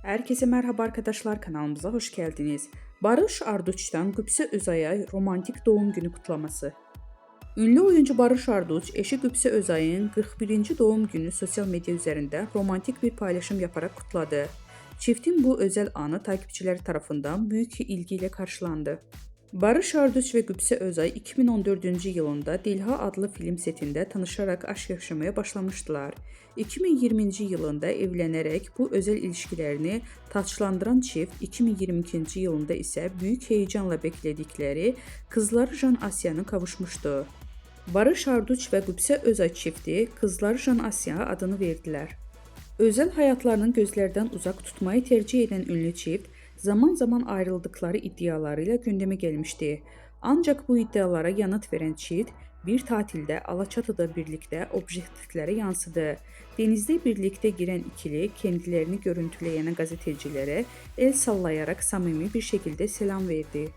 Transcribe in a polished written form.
Herkese merhaba arkadaşlar, kanalımıza hoş geldiniz. Barış Arduç'tan Qübsə Özay'a romantik doğum günü kutlaması. Ünlü oyuncu Barış Arduç, eşi Qübsə Özay'ın 41-ci doğum günü sosyal medya üzərində romantik bir paylaşım yaparak kutladı. Çiftin bu özel anı takipçiləri tarafından büyük ilgi ile karşılandı. Barış Arduç ve Qübsə Özay 2014-cü yılında Dilha adlı film setində tanışarak aşk yaşamaya başlamışdılar. 2020-ci yılında evlənərək bu özel ilişkilərini taçlandıran çift 2022-ci yılında isə büyük heyecanla beklədikləri kızları Jan Asya'nı kavuşmuşdu. Barış Arduç ve Qübsə Özay çifti kızları Jan Asya adını verdiler. Özel hayatlarının gözlerden uzak tutmayı tercih eden ünlü çift, zaman zaman ayrıldıkları iddialarıyla gündeme gelmişti. Ancak bu iddialara yanıt veren çift, bir tatilde Alaçatı'da birlikte objektiflere yansıdı. Denizde birlikte giren ikili kendilerini görüntüleyen gazetecilere el sallayarak samimi bir şekilde selam verdi.